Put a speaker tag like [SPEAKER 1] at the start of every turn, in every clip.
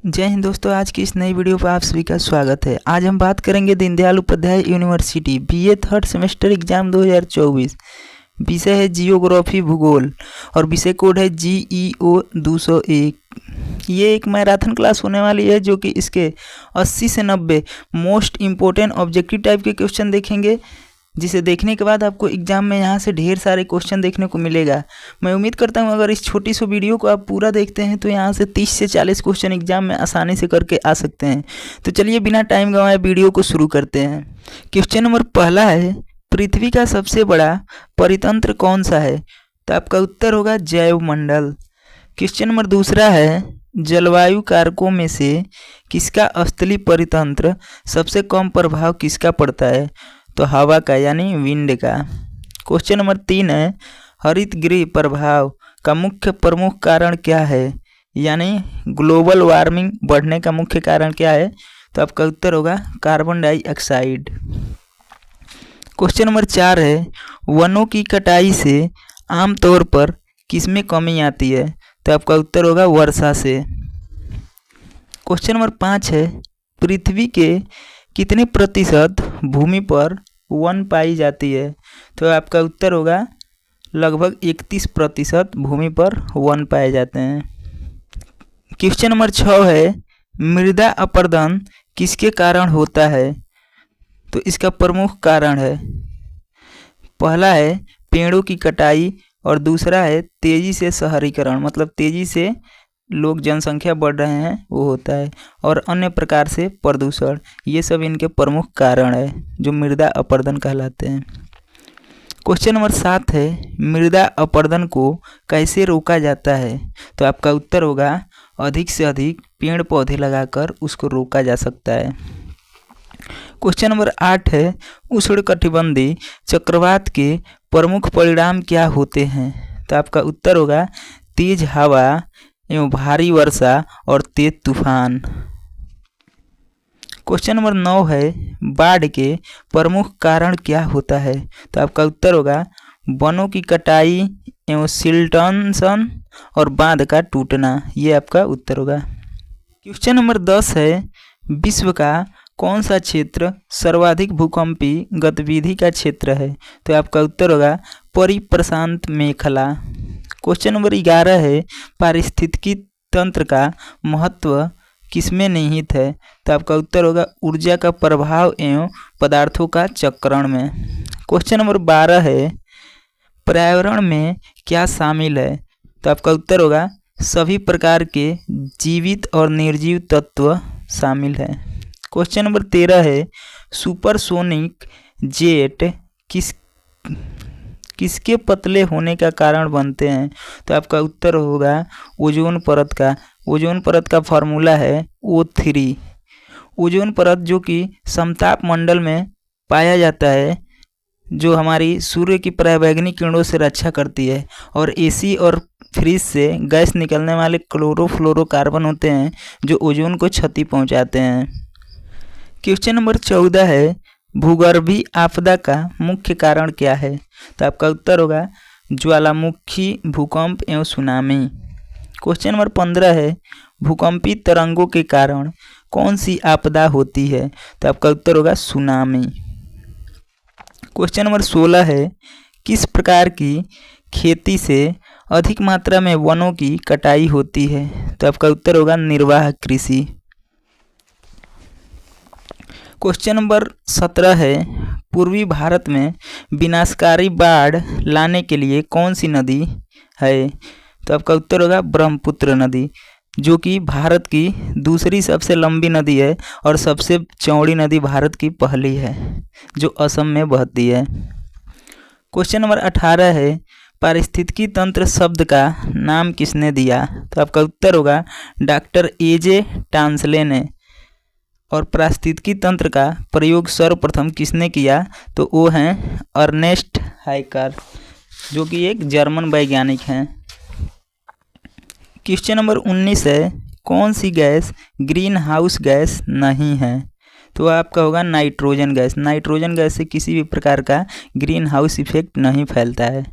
[SPEAKER 1] जय हिंद दोस्तों, आज की इस नई वीडियो पर आप सभी का स्वागत है। आज हम बात करेंगे Deendayal Upadhyay University BA third semester exam 2024। विषय है जियोग्राफी भूगोल और विषय कोड है GEO 201। ये एक मैराथन क्लास होने वाली है जो कि इसके 80 से 90 मोस्ट इम्पोर्टेंट ऑब्जेक्टिव टाइप के क्वेश्चन देखेंगे, जिसे देखने के बाद आपको एग्जाम में यहाँ से ढेर सारे क्वेश्चन देखने को मिलेगा। मैं उम्मीद करता हूँ अगर इस छोटी सी वीडियो को आप पूरा देखते हैं तो यहाँ से 30 से 40 क्वेश्चन एग्जाम में आसानी से करके आ सकते हैं। तो चलिए बिना टाइम गंवाए वीडियो को शुरू करते हैं। क्वेश्चन नंबर पहला है, पृथ्वी का सबसे बड़ा परितंत्र कौन सा है? तो आपका उत्तर होगा जैवमंडल। क्वेश्चन नंबर दूसरा है, जलवायु कारकों में से किसका स्थलीय परितंत्र सबसे कम प्रभाव किसका पड़ता है? तो हवा का यानी विंड का। क्वेश्चन नंबर 3 है, हरित गृह प्रभाव का मुख्य प्रमुख कारण क्या है? यानी ग्लोबल वार्मिंग बढ़ने का मुख्य कारण क्या है? तो आपका उत्तर होगा कार्बन डाइऑक्साइड। क्वेश्चन नंबर 4 है, वनों की कटाई से आमतौर पर किसमें कमी आती है? तो आपका उत्तर होगा वर्षा से। क्वेश्चन नंबर 5 है, पृथ्वी के कितने प्रतिशत भूमि पर वन पाई जाती है? तो आपका उत्तर होगा लगभग 31% भूमि पर वन पाए जाते हैं। क्वेश्चन नंबर 6 है, मृदा अपरदन किसके कारण होता है? तो इसका प्रमुख कारण है, पहला है पेड़ों की कटाई और दूसरा है तेजी से शहरीकरण, मतलब तेजी से लोग जनसंख्या बढ़ रहे हैं वो होता है, और अन्य प्रकार से प्रदूषण। ये सब इनके प्रमुख कारण है जो मृदा अपरदन कहलाते हैं। क्वेश्चन नंबर 7 है, मृदा अपरदन को कैसे रोका जाता है? तो आपका उत्तर होगा अधिक से अधिक पेड़ पौधे लगाकर उसको रोका जा सकता है। क्वेश्चन नंबर 8 है, उष्णकटिबंधीय चक्रवात के प्रमुख परिणाम क्या होते हैं? तो आपका उत्तर होगा तेज हवा एवं भारी वर्षा और तेज तूफान। क्वेश्चन नंबर 9 है, बाढ़ के प्रमुख कारण क्या होता है? तो आपका उत्तर होगा वनों की कटाई एवं सिल्टन और बांध का टूटना। ये आपका उत्तर होगा। क्वेश्चन नंबर 10 है, विश्व का कौन सा क्षेत्र सर्वाधिक भूकंपी गतिविधि का क्षेत्र है? तो आपका उत्तर होगा परिप्रशांत मेखला। क्वेश्चन नंबर 11 है, पारिस्थितिकी तंत्र का महत्व किसमें निहित है? तो आपका उत्तर होगा ऊर्जा का प्रभाव एवं पदार्थों का चक्रण में। क्वेश्चन नंबर 12 है, पर्यावरण में क्या शामिल है? तो आपका उत्तर होगा सभी प्रकार के जीवित और निर्जीव तत्व शामिल है। क्वेश्चन नंबर 13 है, सुपरसोनिक जेट किसके पतले होने का कारण बनते हैं? तो आपका उत्तर होगा ओजोन परत का। ओजोन परत का फॉर्मूला है O3। ओजोन परत जो कि समताप मंडल में पाया जाता है, जो हमारी सूर्य की पराबैंगनी किरणों से रक्षा करती है, और AC और फ्रिज से गैस निकलने वाले क्लोरोफ्लोरोकार्बन होते हैं जो ओजोन को क्षति पहुंचाते हैं। क्वेश्चन नंबर 14 है, भूगर्भीय आपदा का मुख्य कारण क्या है? तो आपका उत्तर होगा ज्वालामुखी, भूकंप एवं सुनामी। क्वेश्चन नंबर 15 है, भूकंपी तरंगों के कारण कौन सी आपदा होती है? तो आपका उत्तर होगा सुनामी। क्वेश्चन नंबर 16 है, किस प्रकार की खेती से अधिक मात्रा में वनों की कटाई होती है? तो आपका उत्तर होगा निर्वाह कृषि। क्वेश्चन नंबर 17 है, पूर्वी भारत में विनाशकारी बाढ़ लाने के लिए कौन सी नदी है? तो आपका उत्तर होगा ब्रह्मपुत्र नदी, जो कि भारत की दूसरी सबसे लंबी नदी है और सबसे चौड़ी नदी भारत की पहली है, जो असम में बहती है। क्वेश्चन नंबर 18 है, पारिस्थितिकी तंत्र शब्द का नाम किसने दिया? तो आपका उत्तर होगा डॉक्टर AJ टांसले ने। और पारिस्थितिकी तंत्र का प्रयोग सर्वप्रथम किसने किया? तो वो हैं अर्नेस्ट हाइकर, जो कि एक जर्मन वैज्ञानिक हैं। क्वेश्चन नंबर 19 है, कौन सी गैस ग्रीन हाउस गैस नहीं है? तो आपका होगा नाइट्रोजन गैस। नाइट्रोजन गैस से किसी भी प्रकार का ग्रीन हाउस इफेक्ट नहीं फैलता है।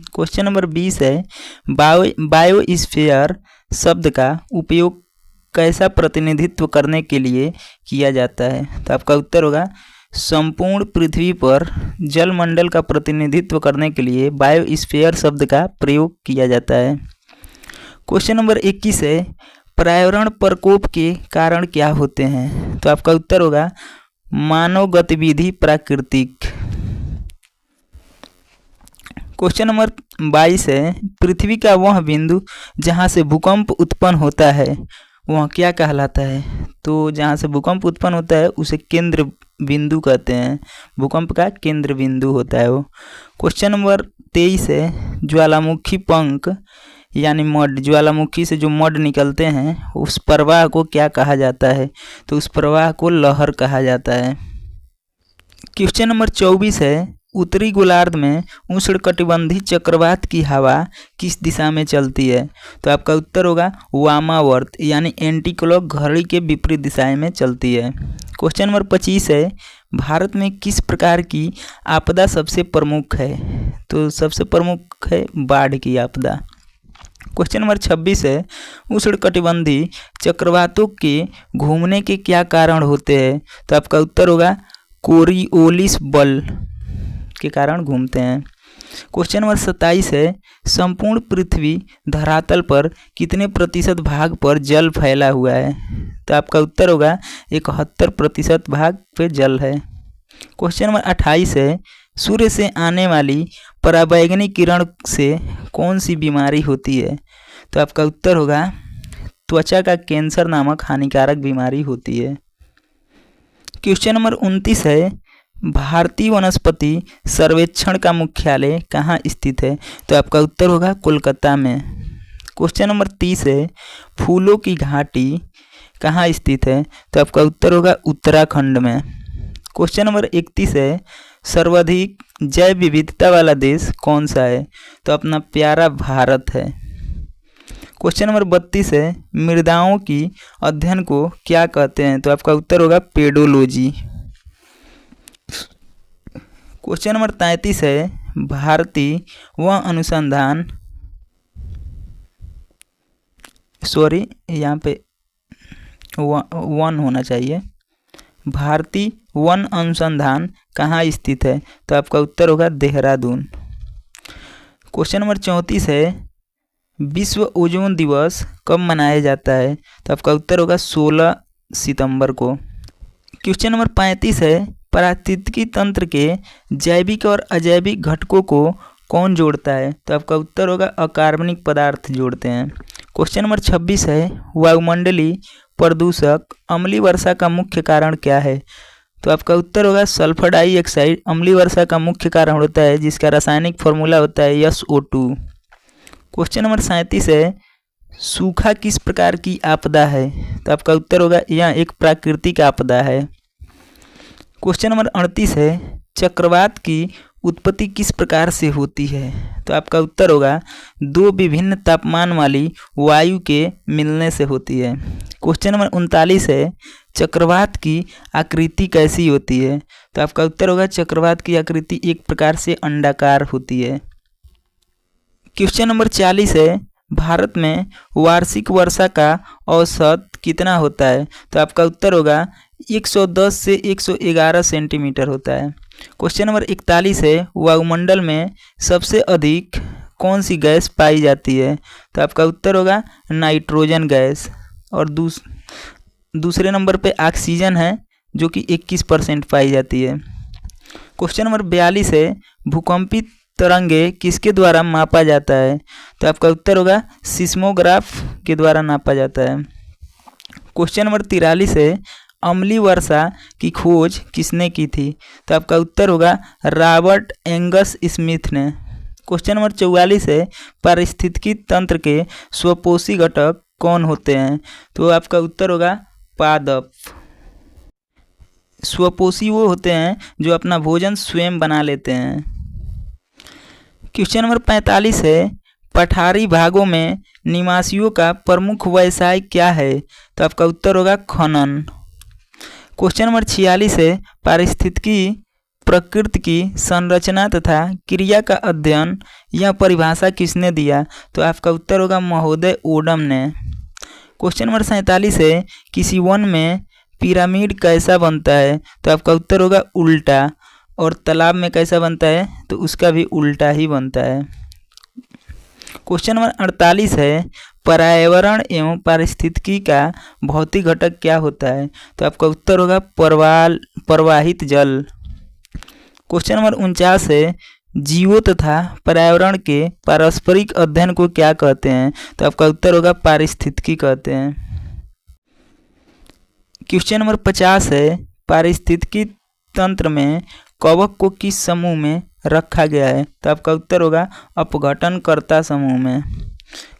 [SPEAKER 1] क्वेश्चन नंबर 20 है, बायोस्फीयर शब्द का उपयोग कैसा प्रतिनिधित्व करने के लिए किया जाता है? तो आपका उत्तर होगा संपूर्ण पृथ्वी पर जलमंडल का प्रतिनिधित्व करने के लिए बायोस्फीयर शब्द का प्रयोग किया जाता है। क्वेश्चन नंबर 21 है पर्यावरण प्रकोप के कारण क्या होते हैं? तो आपका उत्तर होगा मानव गतिविधि प्राकृतिक। क्वेश्चन नंबर 22 है पृथ्वी का वह बिंदु जहां से भूकंप उत्पन्न होता है वह क्या कहलाता है? तो जहां से भूकंप उत्पन्न होता है उसे केंद्र बिंदु कहते हैं। भूकंप का केंद्र बिंदु होता है वो। क्वेश्चन नंबर 23 है ज्वालामुखी पंख यानी मड, ज्वालामुखी से जो मड निकलते हैं उस प्रवाह को क्या कहा जाता है? तो उस प्रवाह को लहर कहा जाता है। क्वेश्चन नंबर 24 है उत्तरी गोलार्ध में उष्णकटिबंधीय चक्रवात की हवा किस दिशा में चलती है? तो आपका उत्तर होगा वामावर्त यानी एंटी क्लॉक घड़ी के विपरीत दिशाएं में चलती है। क्वेश्चन नंबर 25 है भारत में किस प्रकार की आपदा सबसे प्रमुख है? तो सबसे प्रमुख है बाढ़ की आपदा। क्वेश्चन नंबर 26 है उष्णकटिबंधीय चक्रवातों के घूमने के क्या कारण होते हैं? तो आपका उत्तर होगा कोरियोलिस बल के कारण घूमते हैं। क्वेश्चन नंबर 27 है संपूर्ण पृथ्वी धरातल पर कितने प्रतिशत भाग पर जल फैला हुआ है? तो आपका उत्तर होगा 71% भाग पे जल है। क्वेश्चन नंबर 28 है सूर्य से आने वाली पराबैंगनी किरण से कौन सी बीमारी होती है? तो आपका उत्तर होगा त्वचा का कैंसर नामक हानिकारक बीमारी होती है। क्वेश्चन नंबर 29 है भारतीय वनस्पति सर्वेक्षण का मुख्यालय कहाँ स्थित है? तो आपका उत्तर होगा कोलकाता में। क्वेश्चन नंबर 30 है फूलों की घाटी कहाँ स्थित है? तो आपका उत्तर होगा उत्तराखंड में। क्वेश्चन नंबर 31 है सर्वाधिक जैव विविधता वाला देश कौन सा है? तो अपना प्यारा भारत है। क्वेश्चन नंबर 32 है मृदाओं की अध्ययन को क्या कहते हैं? तो आपका उत्तर होगा पेडोलॉजी। क्वेश्चन नंबर 33 है भारतीय वन अनुसंधान यहाँ पे वन होना चाहिए। भारतीय वन अनुसंधान कहाँ स्थित है? तो आपका उत्तर होगा देहरादून। क्वेश्चन नंबर 34 है विश्व ओजोन दिवस कब मनाया जाता है? तो आपका उत्तर होगा 16 सितंबर को। क्वेश्चन नंबर 35 है पारिस्थितिकी तंत्र के जैविक और अजैविक घटकों को कौन जोड़ता है? तो आपका उत्तर होगा अकार्बनिक पदार्थ जोड़ते हैं। क्वेश्चन नंबर 26 है वायुमंडलीय प्रदूषक अम्लीय वर्षा का मुख्य कारण क्या है? तो आपका उत्तर होगा सल्फर डाइऑक्साइड अम्लीय वर्षा का मुख्य कारण होता है जिसका रासायनिक फॉर्मूला होता है SO2। क्वेश्चन नंबर 37 है सूखा किस प्रकार की आपदा है? तो आपका उत्तर होगा यह एक प्राकृतिक आपदा है। क्वेश्चन नंबर 38 है चक्रवात की उत्पत्ति किस प्रकार से होती है? तो आपका उत्तर होगा दो विभिन्न तापमान वाली वायु के मिलने से होती है। क्वेश्चन नंबर 39 है चक्रवात की आकृति कैसी होती है? तो आपका उत्तर होगा चक्रवात की आकृति एक प्रकार से अंडाकार होती है। क्वेश्चन नंबर 40 है भारत में वार्षिक वर्षा का औसत कितना होता है? तो आपका उत्तर होगा 110 से 111 सेंटीमीटर होता है। क्वेश्चन नंबर 41 है वायुमंडल में सबसे अधिक कौन सी गैस पाई जाती है? तो आपका उत्तर होगा नाइट्रोजन गैस। और दूसरे नंबर पे ऑक्सीजन है जो कि 21% पाई जाती है। क्वेश्चन नंबर 42 है भूकंपित तरंगे किसके द्वारा मापा जाता है? तो आपका उत्तर होगा सिस्मोग्राफ के द्वारा नापा जाता है। क्वेश्चन नंबर 43 है अम्लीय वर्षा की खोज किसने की थी? तो आपका उत्तर होगा रॉबर्ट एंगस स्मिथ ने। क्वेश्चन नंबर 44 है पारिस्थितिकी तंत्र के स्वपोषी घटक कौन होते हैं? तो आपका उत्तर होगा पादप। स्वपोषी वो होते हैं जो अपना भोजन स्वयं बना लेते हैं। क्वेश्चन नंबर 45 है पठारी भागों में निवासियों का प्रमुख व्यवसाय क्या है? तो आपका उत्तर होगा खनन। क्वेश्चन नंबर 46 है पारिस्थितिकी प्रकृति की संरचना तथा क्रिया का अध्ययन यह परिभाषा किसने दिया? तो आपका उत्तर होगा महोदय ओडम ने। क्वेश्चन नंबर 47 है, किसी वन में पिरामिड कैसा बनता है? तो आपका उत्तर होगा उल्टा। और तालाब में कैसा बनता है? तो उसका भी उल्टा ही बनता है। क्वेश्चन नंबर 48 है, पर्यावरण एवं पारिस्थितिकी का भौतिक घटक क्या होता है? तो आपका उत्तर होगा प्रवाहित जल। क्वेश्चन नंबर 49 है, जीवों तथा पर्यावरण के पारस्परिक अध्ययन को क्या कहते हैं? तो आपका उत्तर होगा पारिस्थितिकी कहते हैं। क्वेश्चन नंबर 50 है, पारिस्थितिकी तंत्र में कवक को किस समूह में रखा गया है? तो आपका उत्तर होगा अपघटनकर्ता समूह में।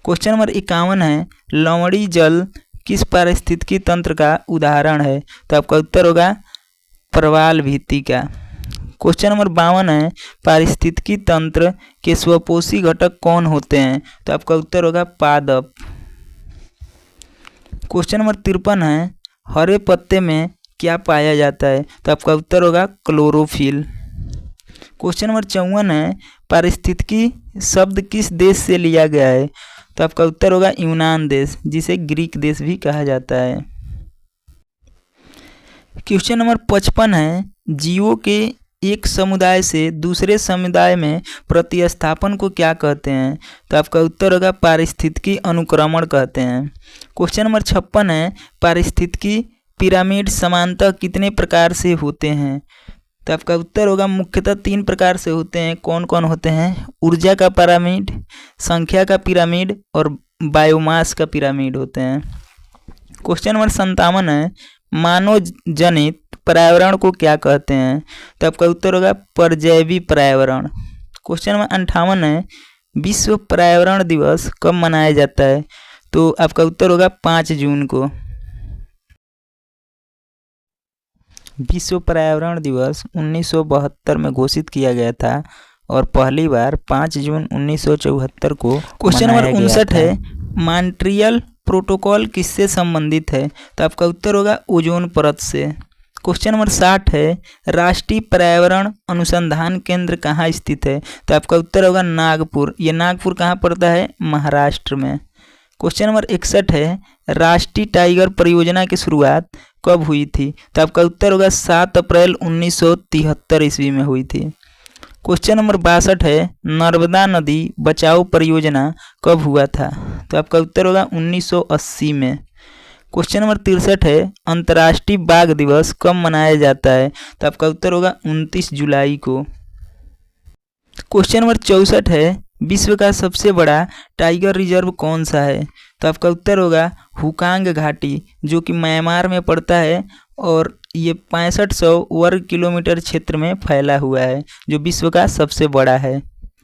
[SPEAKER 1] क्वेश्चन नंबर 51 है, लवणीय जल किस पारिस्थितिकी तंत्र का उदाहरण है? तो आपका उत्तर होगा प्रवाल भित्ति का। क्वेश्चन नंबर 52 है, पारिस्थितिकी तंत्र के स्वपोषी घटक कौन होते हैं? तो आपका उत्तर होगा पादप। क्वेश्चन नंबर 53 है, हरे पत्ते में क्या पाया जाता है? तो आपका उत्तर होगा क्लोरोफिल। क्वेश्चन नंबर 54 है, पारिस्थितिकी शब्द किस देश से लिया गया है? तो आपका उत्तर होगा यूनान देश, जिसे ग्रीक देश भी कहा जाता है। क्वेश्चन नंबर 55 है, जीवों के एक समुदाय से दूसरे समुदाय में प्रतिस्थापन को क्या कहते हैं? तो आपका उत्तर होगा पारिस्थितिकी अनुक्रमण कहते हैं। क्वेश्चन नंबर 56 है, पारिस्थितिकी पिरामिड समानतः कितने प्रकार से होते हैं? तो आपका उत्तर होगा मुख्यतः 3 प्रकार से होते हैं। कौन कौन होते हैं? ऊर्जा का पिरामिड, संख्या का पिरामिड और बायोमास का पिरामिड होते हैं। क्वेश्चन नंबर 57 है, मानव जनित पर्यावरण को क्या कहते हैं? तो आपका उत्तर होगा परजैवी पर्यावरण। क्वेश्चन नंबर 58 है, विश्व पर्यावरण दिवस कब मनाया जाता है? तो आपका उत्तर होगा 5 जून को। विश्व पर्यावरण दिवस 1972 में घोषित किया गया था और पहली बार 5 जून 1974 को। क्वेश्चन नंबर 59 है, मॉन्ट्रियल प्रोटोकॉल किससे संबंधित है? तो आपका उत्तर होगा ओजोन परत से। क्वेश्चन नंबर 60 है, राष्ट्रीय पर्यावरण अनुसंधान केंद्र कहाँ स्थित है? तो आपका उत्तर होगा नागपुर। ये नागपुर कहाँ पड़ता है? महाराष्ट्र में। क्वेश्चन नंबर 61 है, राष्ट्रीय टाइगर परियोजना की शुरुआत कब हुई थी? तो आपका उत्तर होगा 7 अप्रैल 1973 ईस्वी में हुई थी। क्वेश्चन नंबर 62 है, नर्मदा नदी बचाओ परियोजना कब हुआ था? तो आपका उत्तर होगा 1980 में। क्वेश्चन नंबर 63 है, अंतर्राष्ट्रीय बाघ दिवस कब मनाया जाता है? तो आपका उत्तर होगा 29 जुलाई को। क्वेश्चन नंबर 64 है, विश्व का सबसे बड़ा टाइगर रिजर्व कौन सा है? तो आपका उत्तर होगा हुकांग घाटी, जो कि म्यांमार में पड़ता है और ये 6500 वर्ग किलोमीटर क्षेत्र में फैला हुआ है, जो विश्व का सबसे बड़ा है।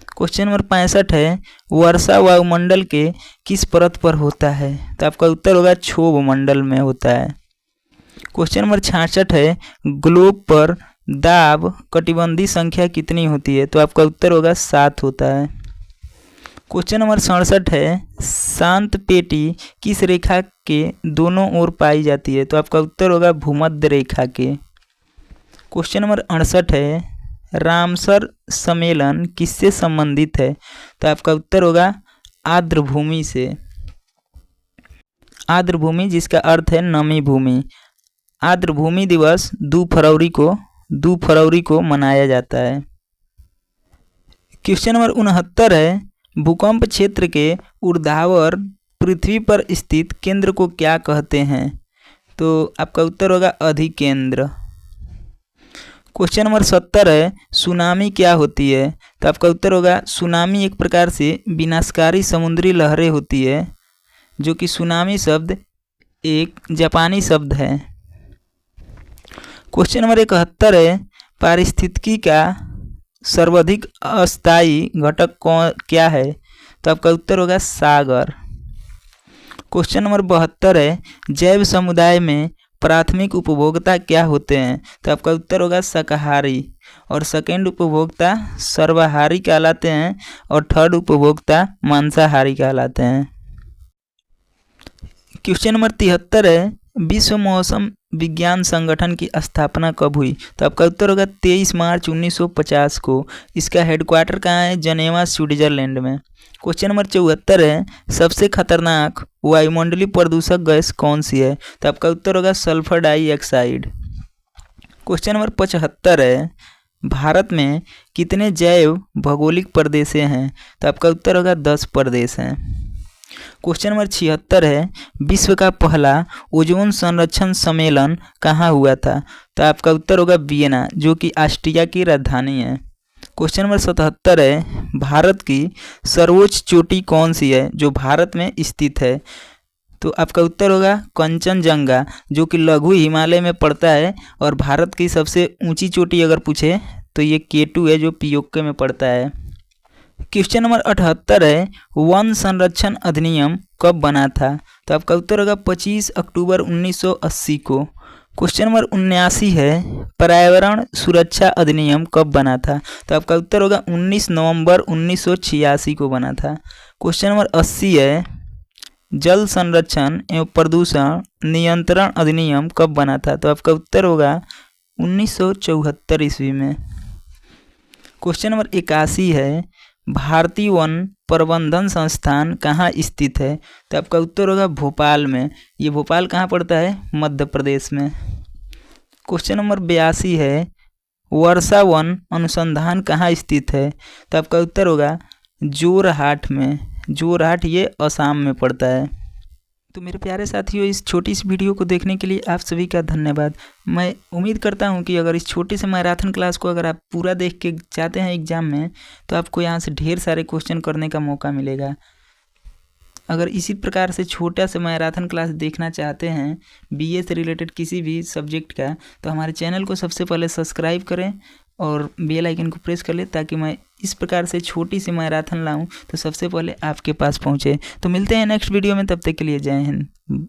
[SPEAKER 1] क्वेश्चन नंबर 65 है, वर्षा वायुमंडल के किस परत पर होता है? तो आपका उत्तर होगा क्षोभ मंडल में होता है। क्वेश्चन नंबर 66 है, ग्लोब पर दाब कटिबंधी संख्या कितनी होती है? तो आपका उत्तर होगा 7 होता है। क्वेश्चन नंबर 67 है, शांत पेटी किस रेखा के दोनों ओर पाई जाती है? तो आपका उत्तर होगा भूमध्य रेखा के। क्वेश्चन नंबर 68 है, रामसर सम्मेलन किससे संबंधित है? तो आपका उत्तर होगा आर्द्र भूमि से। आर्द्र भूमि जिसका अर्थ है नमी भूमि। आर्द्र भूमि दिवस 2 फरवरी को मनाया जाता है। क्वेश्चन नंबर 69 है, भूकंप क्षेत्र के ऊर्ध्वाधर पृथ्वी पर स्थित केंद्र को क्या कहते हैं? तो आपका उत्तर होगा अधिकेंद्र। क्वेश्चन नंबर 70 है, सुनामी क्या होती है? तो आपका उत्तर होगा सुनामी एक प्रकार से विनाशकारी समुद्री लहरें होती है, जो कि सुनामी शब्द एक जापानी शब्द है। क्वेश्चन नंबर 71 है, पारिस्थितिकी का सर्वाधिक अस्थायी घटक क्या है? तो आपका उत्तर होगा सागर। क्वेश्चन नंबर 72 है, जैव समुदाय में प्राथमिक उपभोक्ता क्या होते हैं? तो आपका उत्तर होगा शाकाहारी और सेकंड उपभोक्ता सर्वाहारी कहलाते हैं और थर्ड उपभोक्ता मांसाहारी कहलाते हैं। क्वेश्चन नंबर 73 है, विश्व मौसम विज्ञान संगठन की स्थापना कब हुई? तो आपका उत्तर होगा 23 मार्च 1950 को। इसका हेडक्वार्टर कहाँ है? जनेवा, स्विट्जरलैंड में। क्वेश्चन नंबर 74 है, सबसे खतरनाक वायुमंडलीय प्रदूषक गैस कौन सी है? तो आपका उत्तर होगा सल्फर डाइऑक्साइड। क्वेश्चन नंबर 75 है, भारत में कितने जैव भौगोलिक प्रदेश हैं? तो आपका उत्तर होगा 10 प्रदेश हैं। क्वेश्चन नंबर 76 है, विश्व का पहला ओजोन संरक्षण सम्मेलन कहाँ हुआ था? तो आपका उत्तर होगा वियना, जो कि ऑस्ट्रिया की राजधानी है। क्वेश्चन नंबर 77 है, भारत की सर्वोच्च चोटी कौन सी है जो भारत में स्थित है? तो आपका उत्तर होगा कंचनजंगा, जो कि लघु हिमालय में पड़ता है। और भारत की सबसे ऊंची चोटी अगर पूछे तो ये K2 है, जो पीओके में पड़ता है। क्वेश्चन नंबर 78 है, वन संरक्षण अधिनियम कब बना था? तो आपका उत्तर होगा 25 अक्टूबर 1980 को। क्वेश्चन नंबर 79 है, पर्यावरण सुरक्षा अधिनियम कब बना था? तो आपका उत्तर होगा 19 नवंबर 1986 को बना था। क्वेश्चन नंबर 80 है, जल संरक्षण एवं प्रदूषण नियंत्रण अधिनियम कब बना था? तो आपका उत्तर होगा 1974 ईस्वी में। क्वेश्चन नंबर 81 है, भारतीय वन प्रबंधन संस्थान कहाँ स्थित है? तो आपका उत्तर होगा भोपाल में। ये भोपाल कहाँ पड़ता है? मध्य प्रदेश में। क्वेश्चन नंबर 82 है, वर्षा वन अनुसंधान कहाँ स्थित है? तो आपका उत्तर होगा जोरहाट में। जोरहाट ये असम में पड़ता है। तो मेरे प्यारे साथियों, इस छोटी सी वीडियो को देखने के लिए आप सभी का धन्यवाद। मैं उम्मीद करता हूं कि अगर इस छोटे से मैराथन क्लास को अगर आप पूरा देख के जाते हैं एग्ज़ाम में, तो आपको यहां से ढेर सारे क्वेश्चन करने का मौका मिलेगा। अगर इसी प्रकार से छोटा सा मैराथन क्लास देखना चाहते हैं बीए से रिलेटेड किसी भी सब्जेक्ट का, तो हमारे चैनल को सबसे पहले सब्सक्राइब करें और बेल आइकन को प्रेस कर ले, ताकि मैं इस प्रकार से छोटी सी मैराथन लाऊं तो सबसे पहले आपके पास पहुंचे। तो मिलते हैं नेक्स्ट वीडियो में, तब तक के लिए जय हिंद।